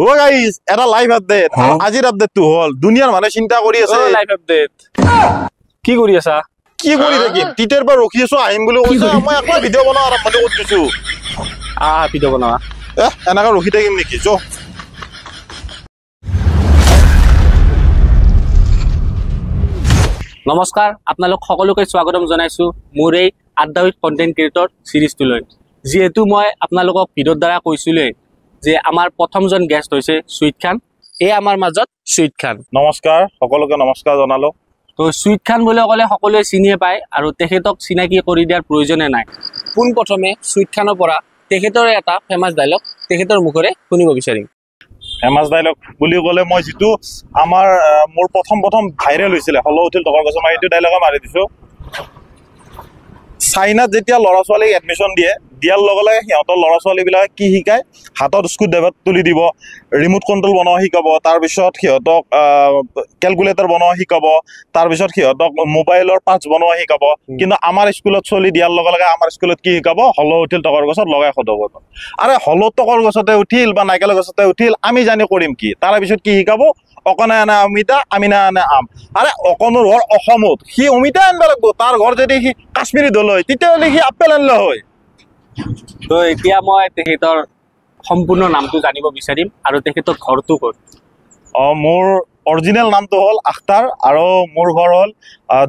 ও guys এটা live update আজিৰ আপডেটটো হল দুনিয়াৰ মানুহে চিন্তা কৰি আছে লাইভ আপডেট কি কৰি আছা কি কৰি থাকিম টিটেৰ পৰা ৰখি আছো আহিম বুলি কৈছে মই একলা ভিডিঅ' বনাও আৰম্ভ কৰি দিছো ভিডিঅ' বনোৱা এনেকা ৰখি থাকিম নেকি যো নমস্কাৰ আপোনালোক সকলোকে স্বাগতম জনাইছো মোৰ এই আড্ডাউইথ কন্টেন্ট ক্ৰিয়েটৰ সিৰিজটোলৈ যেহেতু মই আপোনালোকক ভিডিঅ'ৰ দ্বাৰা কৈছিলো যে আমাৰ প্ৰথমজন গেষ্ট হৈছে সুইট খান এই আমাৰ মাজত সুইট খান নমস্কাৰ সকলোকে নমস্কাৰ জনালো তো সুইট খান বুলি ক'লে সকলোৱে চিনিয়ে পায় আৰু তেখেতক চিনাকি কৰি দিয়াৰ প্ৰয়োজনে নাই পোন প্ৰথমে সুইট খানৰ পৰা তেখেতৰ এটা ফেমাছ ডায়লগ তেখেতৰ মুখৰে শুনিব বিচাৰিম ফেমাছ ডায়লগ বুলি ক'লে মই যিটো আমাৰ মোৰ প্ৰথম ভাইৰেল হৈছিলে হল উঠিল টকাৰ গছ মই এইটো ডায়লগে মাৰি দিছো চাইনাত যেতিয়া ল'ৰা ছোৱালীক এডমিশ্যন দিয়াৰ লগে লগে সিহঁতৰ ল'ৰা ছোৱালীবিলাকে কি শিকায় হাতত স্ক্ৰু ড্ৰাইভাৰ তুলি দিব ৰিমোট কণ্ট্ৰল বনোৱা শিকাব তাৰপিছত সিহঁতক কেলকুলেটৰ বনোৱা শিকাব তাৰপিছত সিহঁতক মোবাইলৰ পাৰ্টছ বনোৱা শিকাব কিন্তু আমাৰ স্কুলত চলি দিয়াৰ লগে লগে আমাৰ স্কুলত কি শিকাব হল উঠিল টকাৰ গছত লগাই সদাব আৰে হল টকৰ গছতে উঠিল বা নাৰিকলৰ গছতে উঠিল আমি জানি কৰিম কি তাৰপিছত কি শিকাব অকণে আনে অমিতা আমিনা আনে আম আৰে অকণৰ ঘৰ অসমত সি অমিতা আনিব লাগিব তাৰ ঘৰ যদি সি কাশ্মীৰী দল হয় তেতিয়াহ'লে সি আপেল আনিলে হয় তো এতিয়া মই তেখেতৰ সম্পূৰ্ণ নামটো জানিব বিচাৰিম আৰু তেখেতৰ ঘৰটো ক'ত মোৰ অৰিজিনেল নামটো হ'ল আখতাৰ আৰু মোৰ ঘৰ হ'ল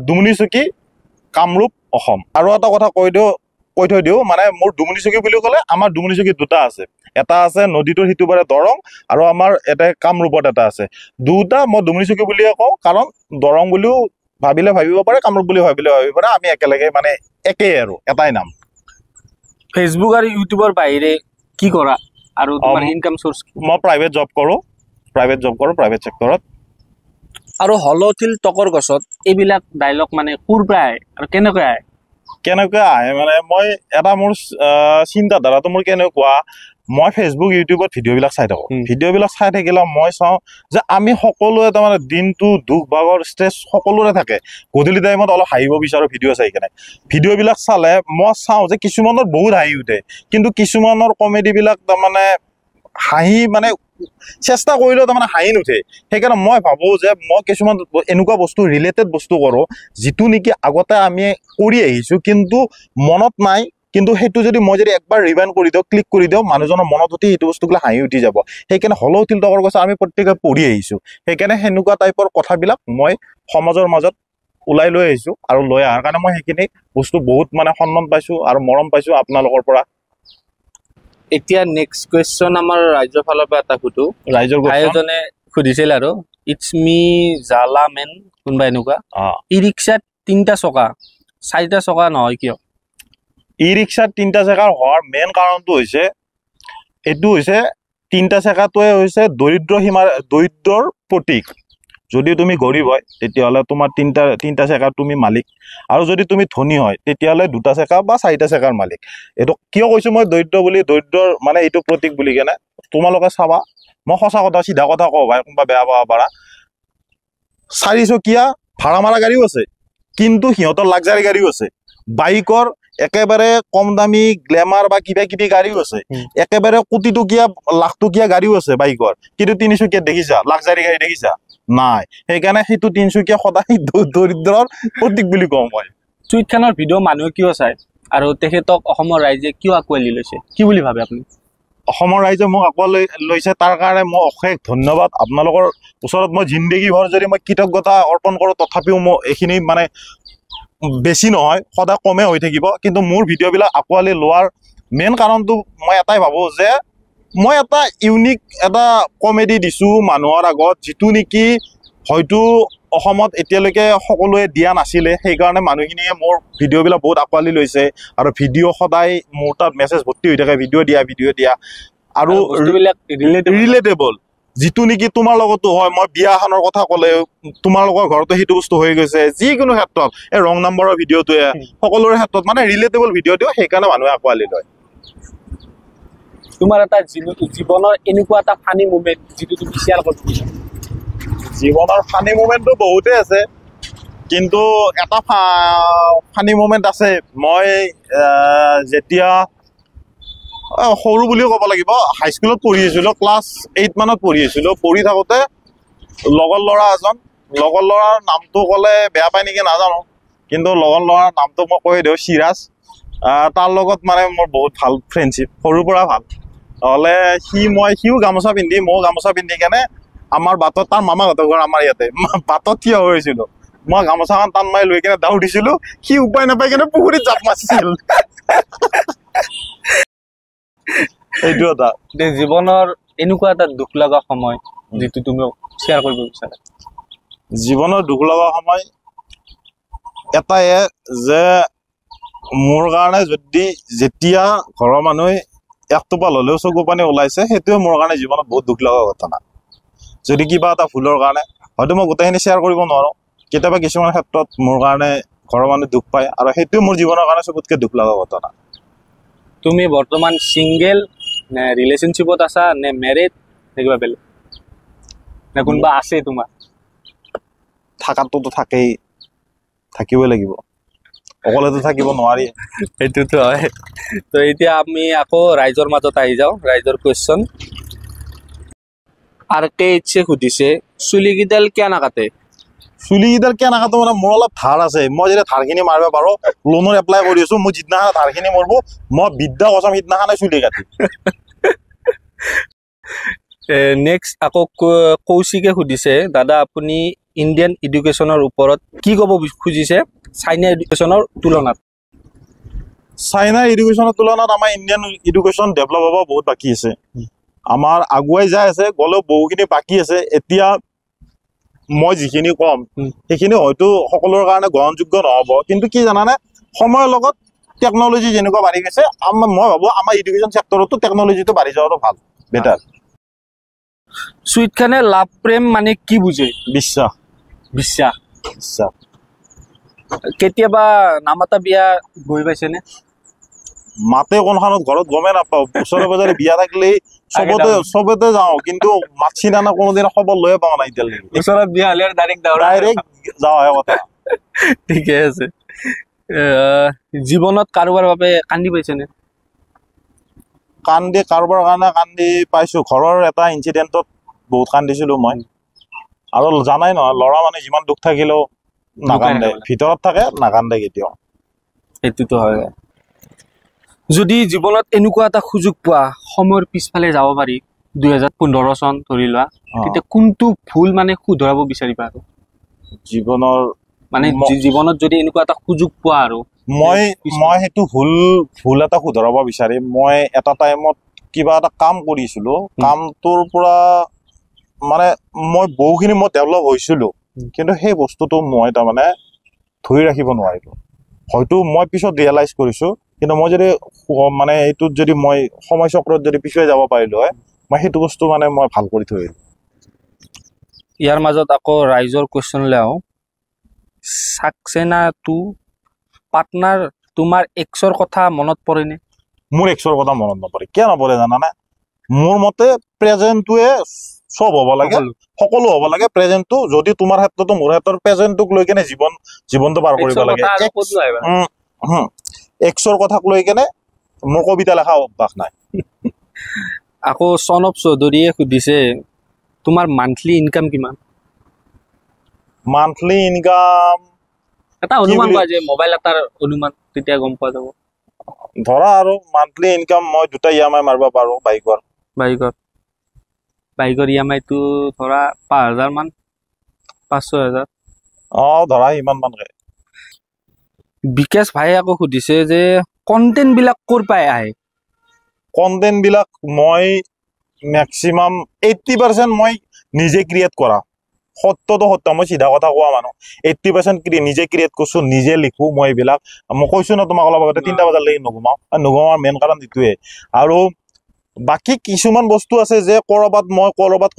ডুমনিচুকী কামৰূপ অসম আৰু এটা কথা কৈ থৈ দিওঁ মানে মোৰ ডুমনিচুকী বুলি ক'লে আমাৰ ডুমনিচুকী দুটা আছে এটা আছে নদীটোৰ সিটো পাৰে দৰং আৰু আমাৰ এটা কামৰূপত এটা আছে দুটা মই ডুমনিচুকী বুলিয়ে কওঁ কাৰণ দৰং বুলিও ভাবিলে ভাবিব পাৰে কামৰূপ বুলি ভাবিলে ভাবিব পাৰে আমি একেলগে মানে একেই আৰু এটাই নাম ফেচবুক আৰু ইউটিউবৰ বাহিৰে কি কৰা আৰু তোমাৰ ইনকাম সোৰ্স মই প্ৰাইভেট জব কৰোঁ প্ৰাইভেট চেক্টৰত আৰু হল উঠিল টকৰ গছত এইবিলাক ডায়লগ মানে ক'ৰ পৰা আহে আৰু কেনেকৈ আহে মানে মই এটা মোৰ চিন্তাধাৰাটো মোৰ কেনেকুৱা মই ফেচবুক ইউটিউবত ভিডিঅ'বিলাক চাই থাকোঁ ভিডিঅ'বিলাক চাই থাকিলে মই চাওঁ যে আমি সকলোৱে তাৰমানে দিনটো দুখ ভাগৰ ষ্ট্ৰেছ সকলোৰে থাকে গধূলি টাইমত অলপ হাঁহিব বিচাৰোঁ ভিডিঅ' চাই কিনে ভিডিঅ'বিলাক চালে মই চাওঁ যে কিছুমানৰ বহুত হাঁহি উঠে কিন্তু কিছুমানৰ কমেডিবিলাক তাৰমানে হাঁহি মানে চেষ্টা কৰিলেও তাৰমানে হাঁহি নুঠে সেইকাৰণে মই ভাবোঁ যে মই কিছুমান এনেকুৱা বস্তু ৰিলেটেড বস্তু কৰোঁ যিটো নেকি আগতে আমি কৰি আহিছোঁ কিন্তু মনত নাই কিন্তু সেইটো যদি মই একবাৰ ৰিৱাইণ্ড কৰি দিওঁ ক্লিক কৰি দিওঁ মানুহজনৰ মনত উঠি সেইটো বস্তুবিলাক হাঁহি উঠি যাব সেইকাৰণে হল উঠিল টকৰ গছ আমি প্ৰত্যেকে পঢ়ি আহিছোঁ সেইকাৰণে সেনেকুৱা টাইপৰ কথাবিলাক মই সমাজৰ মাজত ওলাই লৈ আহিছোঁ আৰু লৈ অহাৰ কাৰণে মই সেইখিনি বস্তু বহুত মানে সন্মান পাইছোঁ আৰু মৰম পাইছোঁ আপোনালোকৰ পৰা এতিয়া নেক্সট কুৱেশ্যন আমাৰ ৰাইজৰ ফালৰ পৰা এটা সুধো ৰাইজৰ এজনে সুধিছিল আৰু ইটছ মি জালা মেন কোনোবা এনেকুৱা ই ৰিক্সাত 3টা চকা 4টা চকা নহয় কিয় ই ৰিক্সাত 3টা চকাৰ হোৱাৰ মেইন কাৰণটো হৈছে এইটো হৈছে 3টা চকাটোৱে হৈছে দৰিদ্ৰৰ প্ৰতীক যদি তুমি গৰীব হয় তেতিয়াহ'লে তোমাৰ 3টা চকাৰ তুমি মালিক আৰু যদি তুমি ধনী হয় তেতিয়াহ'লে 2টা চকা বা 4টা চকাৰ মালিক এইটো কিয় কৈছোঁ মই দৰিদ্ৰৰ মানে এইটো প্ৰতীক বুলি কেনে তোমালোকে চাবা মই সঁচা কথা চিধা কথা কওঁ ভাই কোনোবা বেয়া পাব পাৰা 4 চকীয়া ভাড়া মাৰা গাড়ীও আছে কিন্তু সিহঁতৰ লাক্সাৰী গাড়ীও আছে বাইকৰ একেবাৰে কম দামী গ্লেমাৰ বা কিবা কিবি গাড়ীও আছে একেবাৰে কোটি টকীয়া লাখ টকীয়া গাড়ীও আছে বাইকৰ কিন্তু 3 চকীয়াত দেখিছা লাক্সাৰী গাড়ী দেখিছা নাই সেইকাৰণে সেইটো 3 চকীয়া সদায় দৰিদ্ৰৰ প্ৰতীক বুলি কওঁ মই সুইট খানৰ ভিডিঅ' মানুহে কিয় চায় আৰু তেখেতক অসমৰ ৰাইজে কিয় আঁকোৱালি লৈছে কি বুলি ভাবে আপুনি অসমৰ ৰাইজে মোক আঁকোৱালি লৈছে তাৰ কাৰণে মই অশেষ ধন্যবাদ আপোনালোকৰ ওচৰত মই জিন্দগীভৰ যদি মই কৃতজ্ঞতা অৰ্পণ কৰোঁ তথাপিও মই এইখিনি মানে বেছি নহয় সদায় কমে হৈ থাকিব কিন্তু মোৰ ভিডিঅ'বিলাক আঁকোৱালি লোৱাৰ মেইন কাৰণটো মই এটাই ভাবোঁ যে মই এটা ইউনিক এটা কমেডি দিছোঁ মানুহৰ আগত যিটো নেকি হয়তো অসমত এতিয়ালৈকে সকলোৱে দিয়া নাছিলে সেইকাৰণে মানুহখিনিয়ে মোৰ ভিডিঅ'বিলাক বহুত আঁকোৱালি লৈছে আৰু ভিডিঅ' সদায় মোৰ তাত মেছেজ ভৰ্তি হৈ থাকে ভিডিঅ' দিয়া আৰু ৰিলেটেবল যিটো নেকি তোমাৰ লগতো হয় মই বিয়া এখনৰ কথা ক'লে তোমালোকৰ ঘৰতো সেইটো বস্তু হৈ গৈছে যিকোনো ক্ষেত্ৰত এই ৰং নম্বৰৰ ভিডিঅ'টোৱে সকলোৰে ক্ষেত্ৰত মানে ৰিলেটেবল ভিডিঅ' দিওঁ সেইকাৰণে মানুহে আঁকোৱালি লয় তোমাৰ এটা জীৱনৰ এনেকুৱা এটা ফানি মুমেণ্ট যিটো তুমি শ্বেয়াৰ কৰিব বিচাৰা জীৱনৰ ফানি মুমেণ্টটো বহুতেই আছে কিন্তু এটা ফানি মুমেণ্ট আছে মই যেতিয়া সৰু বুলিও ক'ব লাগিব, হাইস্কুলত পঢ়ি আছিলোঁ, ক্লাছ 8 মানত পঢ়ি আছিলোঁ। পঢ়ি থাকোঁতে লগৰ ল'ৰা এজন, লগৰ ল'ৰাৰ নামটো ক'লে বেয়া পায় নেকি নাজানো, কিন্তু লগৰ ল'ৰাৰ নামটো মই কৈ দিওঁ, চিৰাজ। তাৰ লগত মানে মোৰ বহুত ভাল ফ্ৰেণ্ডশ্বিপ, সৰুৰ পৰা ভাল। নহ'লে সিও গামোচা পিন্ধি, ময়ো গামোচা পিন্ধি কেনে আমাৰ বাটত, তাৰ মামাহঁতৰ ঘৰ আমাৰ ইয়াতে, বাটত থিয় হৈছিলোঁ। মই গামোচাখন টান মাৰি লৈ কেনে দাউৰ দিছিলোঁ, সি উপায় নাপাই কেনে পুখুৰীত জাপ মাৰিছিল। এইটো এটা জীৱনৰ এনেকুৱা এটা দুখ লগা সময় যিটো তুমি শ্বেয়াৰ কৰিব বিচাৰা। জীৱনৰ দুখ লগা সময় এটাই যে মোৰ কাৰণে যেতিয়া ঘৰৰ মানুহে একটোপাল হ'লেও চকু পানী ওলাইছে, সেইটোৱে মোৰ কাৰণে জীৱনত বহুত দুখ লগা ঘটনা। যদি কিবা এটা ভুলৰ কাৰণে হয়তো মই গোটেইখিনি শ্বেয়াৰ কৰিব নোৱাৰোঁ, কেতিয়াবা কিছুমান ক্ষেত্ৰত মোৰ কাৰণে ঘৰৰ মানুহে দুখ পায়, আৰু সেইটোৱে মোৰ জীৱনৰ কাৰণে চবতকৈ দুখ লগা ঘটনা। তুমি বৰ্তমান ছিংগেল নে ৰিলেশ্যনশ্বিপত আছা, নে মেৰিড, নে কিবা বেলেগ, নে কোনোবা আছে তোমাৰ? থকাটোতো থাকিবই লাগিব, অকলেতো থাকিব নোৱাৰি। সেইটোতো হয়। তো এতিয়া আমি আকৌ ৰাইজৰ মাজত আহি যাওঁ, ৰাইজৰ কুৱেশ্যন। RKH সুধিছে, চুলিকেইডাল কিয় নাকাটে? চুলিকেইডাল কিয় নাকাটো মানে মোৰ অলপ ধাৰ আছে, মই যেতিয়া ধাৰখিনি মাৰিব পাৰোঁ, লোনৰ এপ্লাই কৰি আছোঁ, মোৰ যিদিনাখন ধাৰখিনি মাৰিব মই বিদ্যা কচাম সিদিনাখনে চুলি কাটি। নেক্সট আকৌ কৌশিকে সুধিছে, দাদা আপুনি ইণ্ডিয়ান এডুকেশ্যনৰ ওপৰত কি ক'ব খুজিছে চাইনা এডুকেশ্যনৰ তুলনাত? চাইনা এডুকেশ্যনৰ তুলনাত আমাৰ ইণ্ডিয়ান এডুকেশ্যন ডেভেলপ হ'ব বহুত বাকী আছে। আমাৰ আগুৱাই যাই আছে, গ'লেও বহুখিনি বাকী আছে। এতিয়া মই যিখিনি ক'ম সেইখিনি হয়তো সকলোৰে কাৰণে গ্ৰহণযোগ্য নহ'ব, কিন্তু কি জানানে, সময়ৰ লগত টেকন'লজি যেনেকুৱা বাঢ়ি গৈছে, মই ভাবোঁ আমাৰ এডুকেশ্যন ছেক্টৰতো টেকন'লজিটো বাঢ়ি যোৱাটো ভাল, বেটাৰ। চুইট খানে লাভ প্ৰেম মানে কি বুজে? বিশ্বাস। বিশ্বাস। বিশ্বাস। কেতিয়াবা নামাতা বিয়া গৈ পাইছেনে? মাতে কোনখনত ঘৰত গমেই নাপাওঁ, ওচৰে পাজৰে বিয়া থাকিলেই চবতে যাওঁ, কিন্তু মাতছি নানা কোনোদিন খবৰ লৈয়ে পোৱা নাই এতিয়ালৈকে। ওচৰত বিয়া হ'লে ডাইৰেক্ট যাওঁ কথা। ঠিকে আছে। জীৱনত কাৰোবাৰ বাবে কান্দি পাইছেনে? কাৰোবাৰ কাৰণে কান্দি পাইছোঁ। ঘৰৰ এটা ইনচিডেণ্টত বহুত কান্দিছিলোঁ মই। আৰু জানাই নহয়, ল'ৰা মানে যিমান দুখ থাকিলেও নাকান্দে, ভিতৰত থাকে, নাকান্দে কেতিয়াও। সেইটোতো হয়। যদি জীৱনত এনেকুৱা এটা সুযোগ পোৱা, সময়ৰ পিছফালে যাব পাৰি, 2015 চন ধৰি লোৱা, তেতিয়া কোনটো ভুল মানে শুধৰাব বিচাৰিবা? আৰু জীৱনৰ মানে জীৱনত যদি এনেকুৱা এটা সুযোগ পোৱা, আৰু মই সেইটো ভুল এটা শুধৰাব বিচাৰিম। মই এটা টাইমত কিবা এটা কাম কৰিছিলোঁ, কামটোৰ পৰা মানে মই বহুখিনি ডেভেলপ হৈছিলোঁ, কিন্তু সেই বস্তুটো মই তাৰমানে ধৰি ৰাখিব নোৱাৰিলোঁ। হয়তো মই পিছত ৰিয়েলাইজ কৰিছোঁ, কিন্তু মই যদি মানে এইটোত যদি মই সময় চক্ৰত যদি পিছুৱাই যাব পাৰিলোঁ হয়, মই সেইটো বস্তু মানে মই ভাল কৰি থৈ আহিলোঁ। ইয়াৰ মাজত আকৌ ৰাইজৰ কুৱেশ্যনলৈ আহোঁ। চাকসেনা টু পাৰ্টনাৰ, তোমাৰ এক্সৰ কথা মনত পৰেনে? মোৰ এক্সৰ কথা মনত নপৰে। কিয় নপৰে জানানে? মোৰ মতে প্ৰেজেণ্টটোৱে চব হ'ব লাগে, সকলো হ'ব লাগে প্ৰেজেণ্টটো। যদি তোমাৰ ক্ষেত্ৰতো মোৰ ক্ষেত্ৰত প্ৰেজেণ্টটোক লৈ কেনে জীৱনটো পাৰ কৰিব লাগে। এক্সৰ কথাক লৈ কেনে মোৰ কবিতা লেখা অভ্যাস নাই। আকৌ সনব চৌধুৰীয়ে সুধিছে, তোমাৰ মান্থলি ইনকাম কিমান? মান্থলি ইনকাম এটা অনুমান পোৱা যে মোবাইল এটাৰ অনুমান, তেতিয়া গম পোৱা যাব। ধৰা আৰু মান্থলি ইনকাম মই 2টা EMI মাৰিব পাৰোঁ বাইকৰ EMI টো ধৰা 5,000 মান, 5-6,000। ধৰা ইমান মানকে। বিকাশ ভাই আকৌ সুধিছে যে কণ্টেণ্ট বিলাক ক'ৰ পৰাই আহে? কণ্টেণ্ট বিলাক মই মেক্সিমাম 80% মই নিজে ক্ৰিয়েট কৰা। সত্যটো সত্য, মই চিধা কথা কোৱা মানুহ। 80% নিজে ক্ৰিয়েট কৰিছোঁ, নিজে লিখোঁ। মই এইবিলাক মই কৈছোঁ ন তোমাক অলপ আগতে, 3টা বজালৈকে নুঘুমাওঁ মেইন কাৰণ এইটোৱে। আৰু বাকী কিছুমান বস্তু আছে যে ক'ৰবাত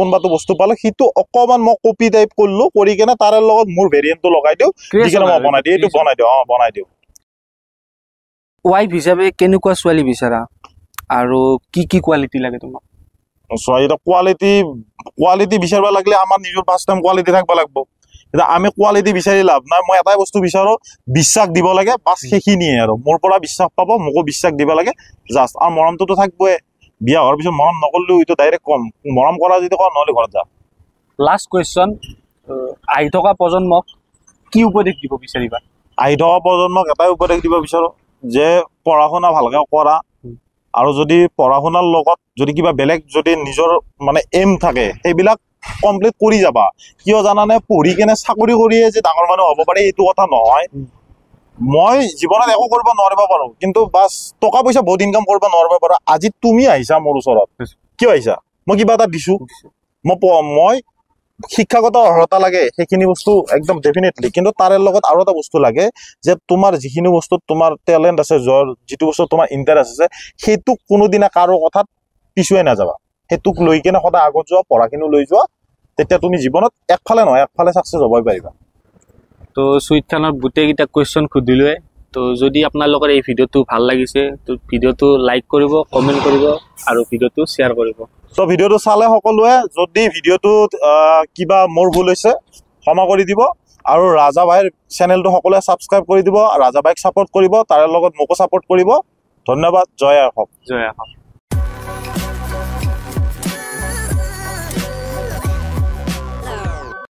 কোনোবাটো বস্তু পালোঁ, সেইটো অকণমান মই কপি টাইপ কৰিলোঁ, কৰি কেনে তাৰে লগত মোৰ ভেৰিয়েণ্টটো লগাই দিওঁ, দি কেনে মই বনাই দিওঁ, এইটো বনাই দিওঁ। ৱাইফ হিচাপে কেনেকুৱা ছোৱালী বিচাৰা, আৰু কি কোৱালিটি লাগে তোমাক? কোৱালিটি বিচাৰিব লাগিলে আমাৰ নিজৰ ফাৰ্ষ্ট টাইম কোৱালিটি থাকিব লাগিব। এতিয়া আমি কোৱালিটি বিচাৰি লাভ নাই, মই এটাই বস্তু বিচাৰো, বিশ্বাস দিব লাগে, বাছ সেইখিনিয়ে আৰু। মোৰ পৰা বিশ্বাস পাব, মোকো বিশ্বাস দিব লাগে জাষ্ট। আৰু মৰমটোতো থাকবই, বিয়া হোৱাৰ পিছত মৰম নকৰিলেও এইটো ডাইৰেক্ট কম, মৰম কৰা যদি কোৱা নহ'লে ঘৰত যা। লাষ্ট কুৱেশ্যন, আহি থকা প্ৰজন্মক কি উপদেশ দিব বিচাৰিবা? আহি থকা প্ৰজন্মক এটাই উপদেশ দিব বিচাৰো যে পঢ়া শুনা ভালকে কৰা, আৰু যদি পঢ়া শুনাৰ লগত যদি কিবা বেলেগ যদি নিজৰ মানে এম থাকে সেইবিলাক কমপ্লিট কৰি যাবা। কিয় জানানে, পঢ়ি কেনে চাকৰি কৰিয়ে যে ডাঙৰ মানুহ হ'ব পাৰে এইটো কথা নহয়। মই জীৱনত একো কৰিব নোৱাৰিব পাৰো, কিন্তু বাছ টকা পইচা বহুত ইনকাম কৰিব নোৱাৰিব পাৰো। আজি তুমি আহিছা মোৰ ওচৰত, কিয় আহিছা? মই কিবা এটা দিছো, মই শিক্ষাগত অৰ্হতা লাগে, সেইখিনি বস্তু একদম ডেফিনেটলি, কিন্তু তাৰে লগত আৰু এটা বস্তু লাগে যে তোমাৰ যিখিনি বস্তুত তোমাৰ টেলেণ্ট আছে, যিটো বস্তু তোমাৰ ইণ্টাৰেষ্ট আছে, সেইটোক কোনোদিনা কাৰো কথাত পিছুৱাই নাযাবা। সেইটোক লৈ কিনে সদায় আগত যোৱা, পঢ়াখিনি লৈ যোৱা, তেতিয়া তুমি জীৱনত একফালে নহয় একফালে ছাকচেছ হ'বই পাৰিবা। তো চুইট খানৰ গোটেইকেইটা কুৱেশ্যন সুধিলোৱে। তো যদি আপোনালোকৰ এই ভিডিঅ'টো ভাল লাগিছে, তো ভিডিঅ'টো লাইক কৰিব, কমেণ্ট কৰিব আৰু ভিডিঅ'টো শ্বেয়াৰ কৰিব। তো ভিডিঅ'টো চালে সকলোৱে, যদি ভিডিঅ'টোত কিবা মোৰ ভুল হৈছে ক্ষমা কৰি দিব, আৰু ৰাজা ভাইৰ চেনেলটো সকলোৱে ছাবস্ক্ৰাইব কৰি দিব, ৰাজা ভাইক ছাপোৰ্ট কৰিব, তাৰে লগত মোকো ছাপোৰ্ট কৰিব। ধন্যবাদ। জয় আই অসম। জয় আই অসম।